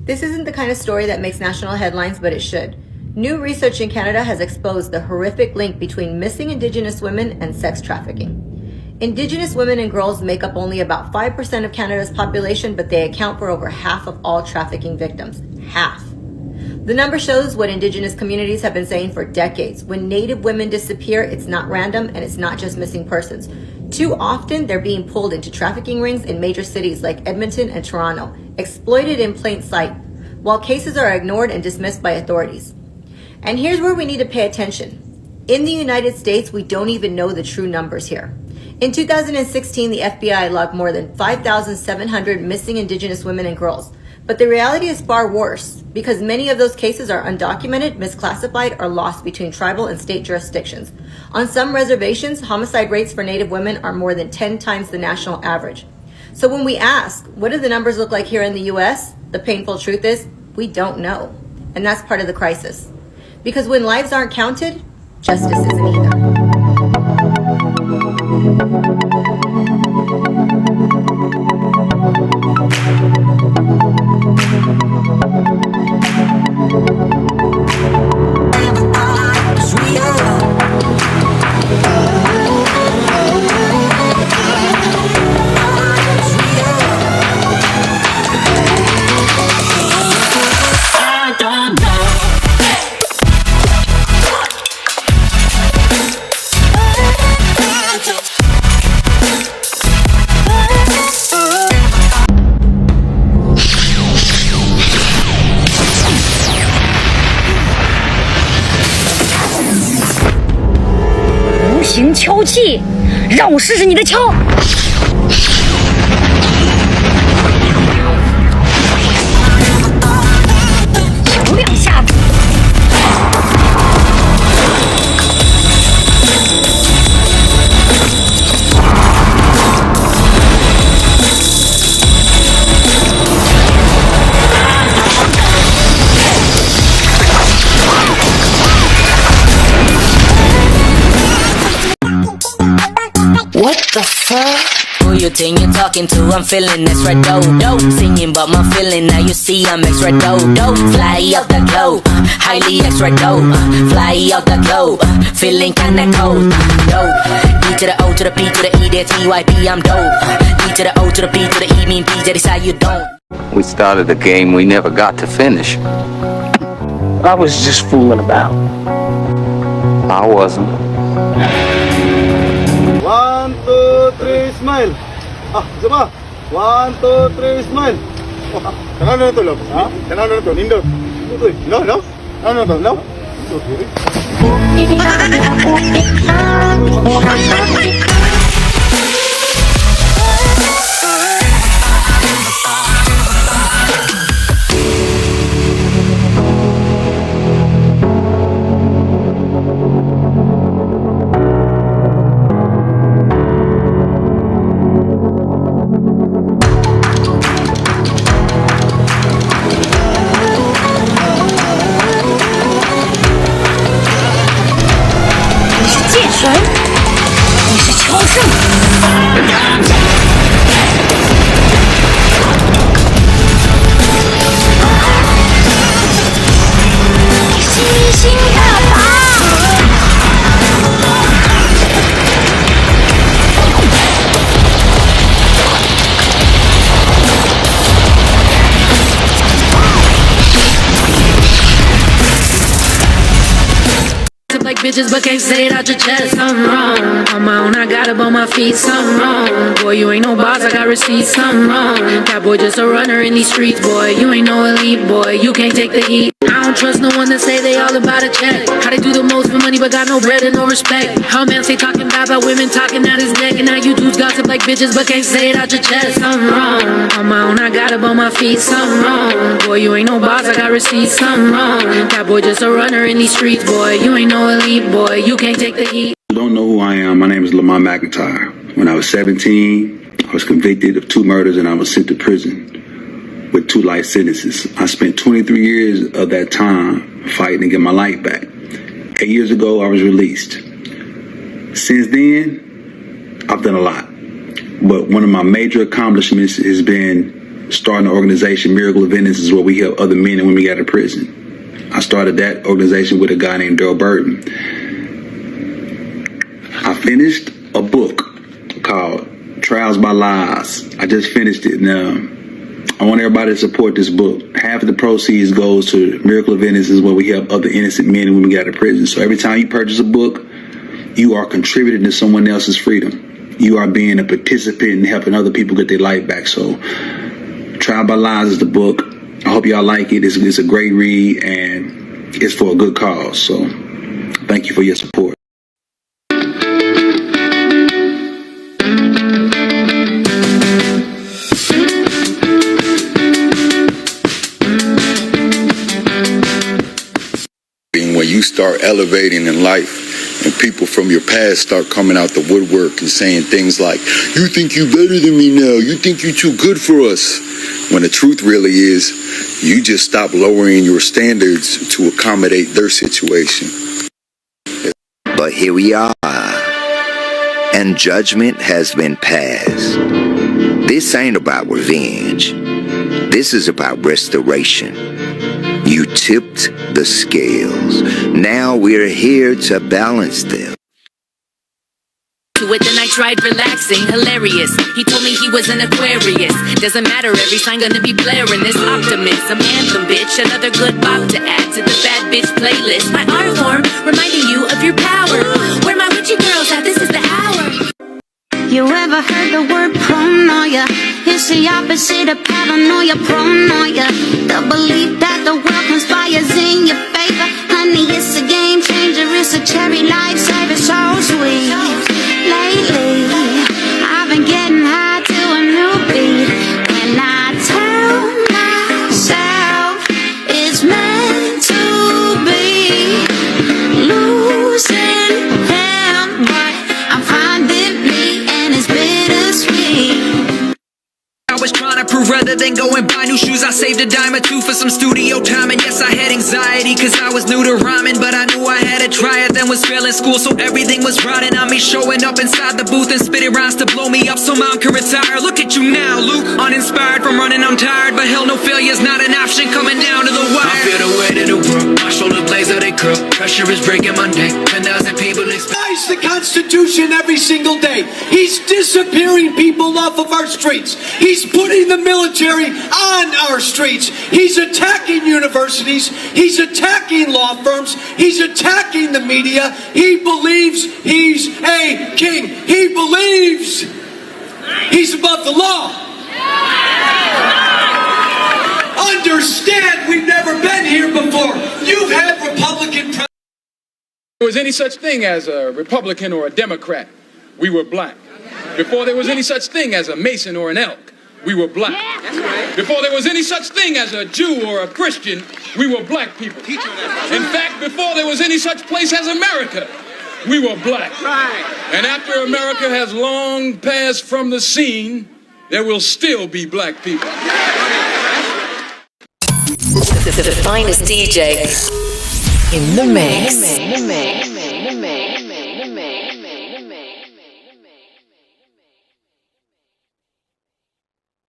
This isn't the kind of story that makes national headlines, but it should. New research in Canada has exposed the horrific link between missing Indigenous women and sex trafficking. Indigenous women and girls make up only about 5% of Canada's population, but they account for over half of all trafficking victims. Half. The number shows what Indigenous communities have been saying for decades. When Native women disappear, it's not random and it's not just missing persons. Too often, they're being pulled into trafficking rings in major cities like Edmonton and Toronto, exploited in plain sight, while cases are ignored and dismissed by authorities. And here's where we need to pay attention. In the United States, we don't even know the true numbers here. In 2016, the FBI logged more than 5,700 missing Indigenous women and girls. But the reality is far worse, because many of those cases are undocumented, misclassified, or lost between tribal and state jurisdictions. On some reservations, homicide rates for Native women are more than 10 times the national average. So when we ask, what do the numbers look like here in the US? The painful truth is, we don't know. And that's part of the crisis. Because when lives aren't counted, justice isn't either.敲气，让我试试你的敲。敲两下。What the fuck? Who you think you're talking to? I'm feeling extra dope. Singing about my feeling, now you see I'm extra dope. Fly out the globe, highly extra dope. Fly out the globe, feeling kinda cold. Dope. E to the O to the P to the E, that's EYP, I'm dope. E to the O to the P to the E, mean P, that is how you don't. We started a game we never got to finish. I was just fooling about. I wasn't. 1, 2, 3, smile. Coba. 1, 2, 3, smile. Kenapa na to, Love? Kenapa na to? Nindo. No. Ano to? No. Like bitches, but can't say it out your chest. Something wrong. On my own, I got up on my feet. Something wrong. Boy, you ain't no boss, I got receipts. Something wrong. That boy just a runner in these streets, boy. You ain't no elite, boy. You can't take the heat. I don't trust no one that say they all about a check. How they do the most for money, but got no bread and no respect. How man say talking bad about women, talking out his neck. And now you dudes gossip like bitches, but can't say it out your chest. Something wrong. On my own, I got up on my feet. Something wrong. Boy, you ain't no boss, I got receipts. Something wrong. That boy just a runner in these streets, boy. You ain't no elite, boy. You can't take the heat. You don't know who I am. My name is Lamar McIntyre. When I was 17, I was convicted of 2 murders and I was sent to prison with 2 life sentences. I spent 23 years of that time fighting to get my life back. 8 years ago, I was released. Since then, I've done a lot. But one of my major accomplishments has been starting an organization, Miracle of Innocence, where we help other men and women get out of prison. I started that organization with a guy named Daryl Burton. I finished a book called Trials by Lies. I just finished it. Now, I want everybody to support this book. Half of the proceeds goes to Miracle of Innocence, where we help other innocent men and women get out of prison. So every time you purchase a book, you are contributing to someone else's freedom. You are being a participant in helping other people get their life back. So Trial by Lies is the book. I hope y'all like it. It's a great read, and it's for a good cause. So thank you for your support. When you start elevating in life and people from your past start coming out the woodwork and saying things like, you think you better than me now, you think you too good for us, when the truth really is you just stop lowering your standards to accommodate their situation. But here we are, and judgment has been passed. This ain't about revenge. This is about restoration. You tipped the scales. Now we're here to balance them. With the night tried relaxing, hilarious. He told me he was an Aquarius. Doesn't matter, every sign gonna be blaring this optimism anthem, bitch. Another good bop to add to the bad bitch playlist. My art form reminding you of your power. Where my witchy girls at? This is the hour. You ever heard the word paranoia? It's the opposite of paranoia, pronoia. The belief that the world conspires in your favor. Honey, it's a game changer, it's a cherry lifesaver, so sweet. Lately, I've been getting high to a new beat. And I tell myself it's meant to be. Losing him, but I'm finding me, and it's bittersweet. I was trying to prove rather than go and buy new shoes, I saved a dime or two for some studio time. And yes, I had anxiety cause I was new to rhyming, but I knew I had to try it, then was failing school, so everything was riding on me. Showing up inside the booth and spitting rhymes to blow me up so mom can retire. Look at you now, Luke, uninspired from running, I'm tired, but hell, no failure's not an option coming down to the wire. I feel the weight of the world, my shoulder blades are they curl, pressure is breaking my neck, 10,000 people He's the Constitution every single day. He's disappearing people off of our streets. He's putting the military on our streets. He's attacking universities. He's attacking law firms. He's attacking the media. He believes he's a king. He believes he's above the law. Understand, we've never been here before. You've had Republican presidents. There was any such thing as a Republican or a Democrat, we were black. Before there was any such thing as a Mason or an Elk, we were black. Before there was any such thing as a Jew or a Christian, we were black people. In fact, before there was any such place as America, we were black. And after America has long passed from the scene, there will still be black people. The finest DJ in the mix.